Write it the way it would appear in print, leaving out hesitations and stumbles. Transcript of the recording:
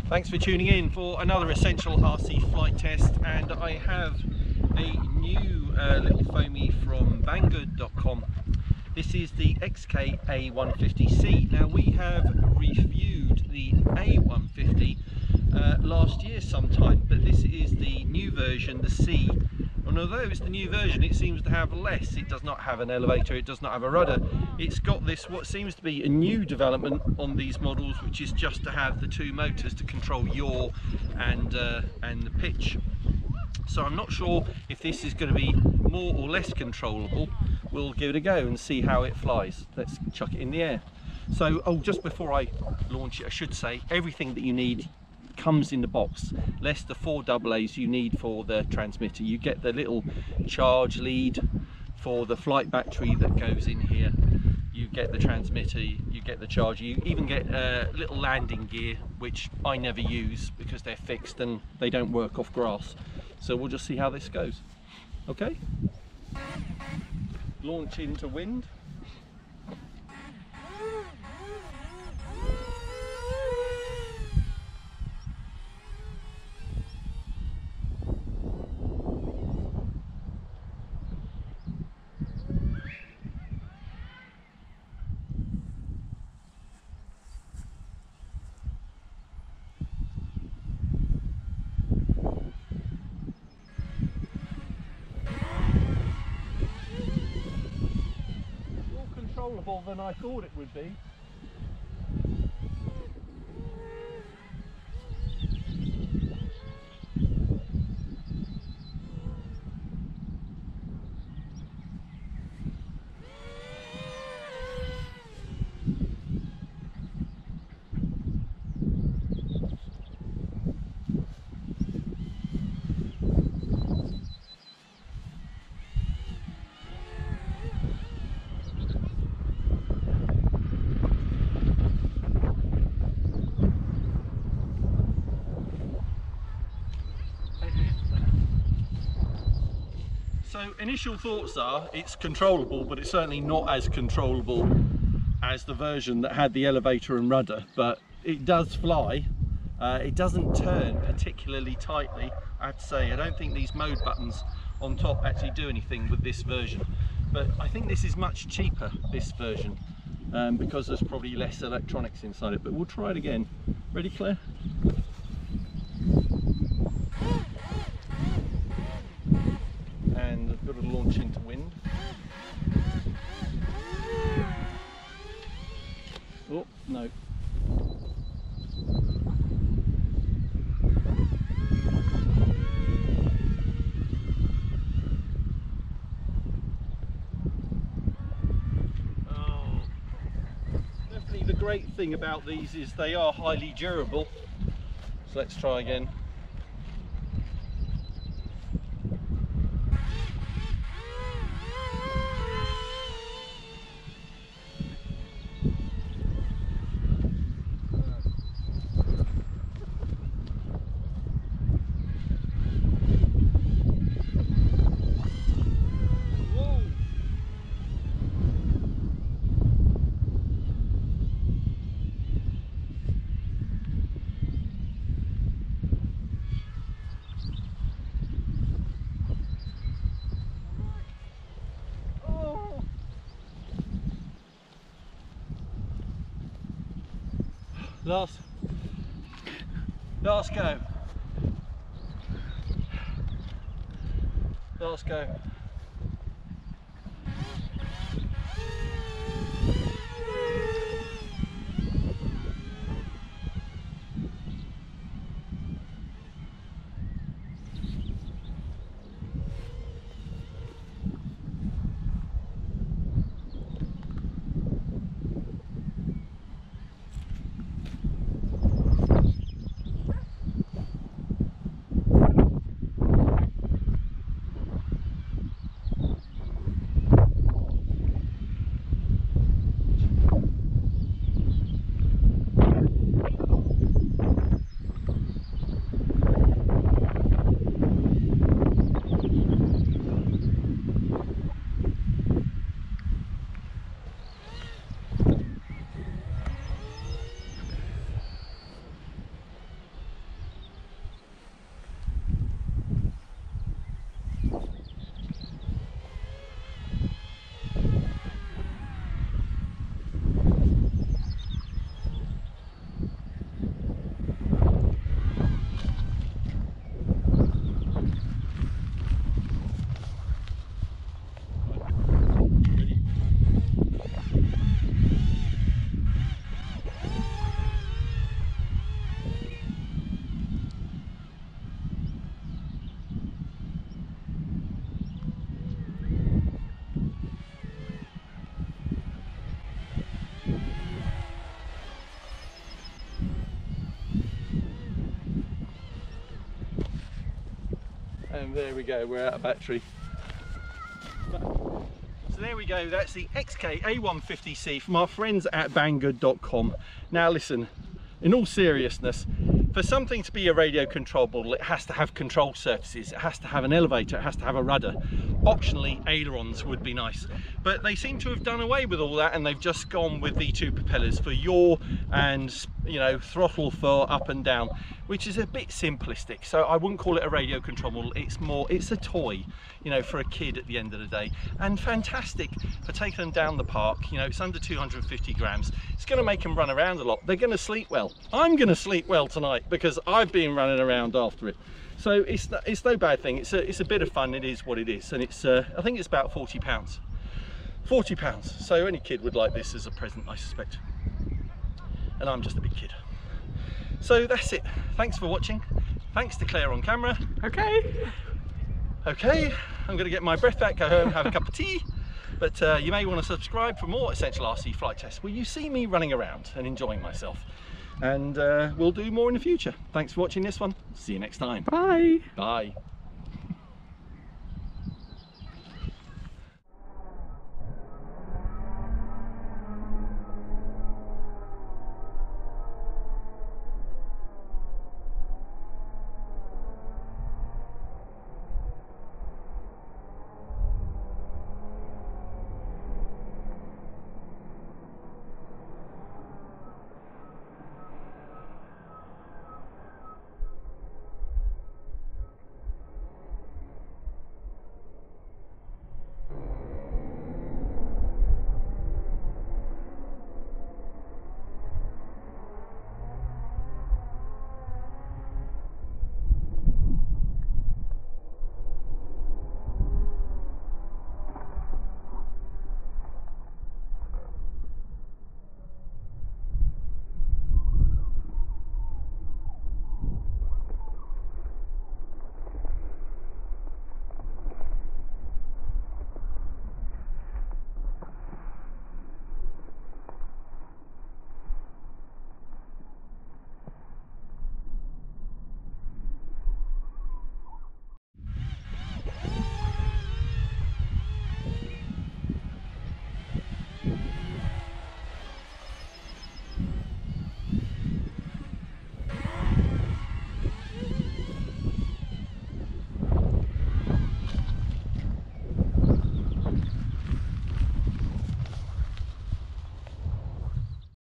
Thanks for tuning in for another essential RC flight test, and I have a new little foamy from Banggood.com. This is the XK A150-C. Now, we have reviewed the A150 last year sometime, but this is the new version, the C. And although it's the new version, it seems to have less. It does not have an elevator, it does not have a rudder. It's got this, what seems to be a new development on these models, which is just to have the two motors to control yaw and the pitch. So I'm not sure if this is going to be more or less controllable. We'll give it a go and see how it flies. Let's chuck it in the air. So, just before I launch it, I should say everything that you need comes in the box, less the 4 AA's you need for the transmitter. You get the little charge lead for the flight battery that goes in here, you get the transmitter, you get the charger, you even get little landing gear, which I never use because they're fixed and they don't work off grass. So we'll just see how this goes. Okay, launch into wind. Than I thought it would be. So initial thoughts are it's controllable, but it's certainly not as controllable as the version that had the elevator and rudder, but it does fly. It doesn't turn particularly tightly, I have to say. I don't think these mode buttons on top actually do anything with this version, but I think this is much cheaper, this version, because there's probably less electronics inside it. But we'll try it again. Ready, Claire? And I've got to launch into wind. Oh, no. Oh, definitely the great thing about these is they are highly durable. So let's try again. Last go. Last go. And there we go, we're out of battery. So there we go, that's the XK A150-C from our friends at Banggood.com. Now listen, in all seriousness, for something to be a radio control model, it has to have control surfaces, it has to have an elevator, it has to have a rudder. Optionally, ailerons would be nice. But they seem to have done away with all that and they've just gone with the two propellers for yaw and, you know, throttle for up and down, which is a bit simplistic. So I wouldn't call it a radio control model, it's a toy, you know, for a kid at the end of the day. And fantastic for taking them down the park, you know, it's under 250 grams. It's gonna make them run around a lot. They're gonna sleep well. I'm gonna sleep well tonight because I've been running around after it. So it's no bad thing. It's a bit of fun. It is what it is, and it's I think it's about £40. £40. So any kid would like this as a present, I suspect. And I'm just a big kid. So that's it. Thanks for watching. Thanks to Claire on camera. Okay, I'm going to get my breath back, go home, have a cup of tea. But you may want to subscribe for more Essential RC flight tests where you see me running around and enjoying myself. And we'll do more in the future. Thanks for watching this one. See you next time. Bye. Bye.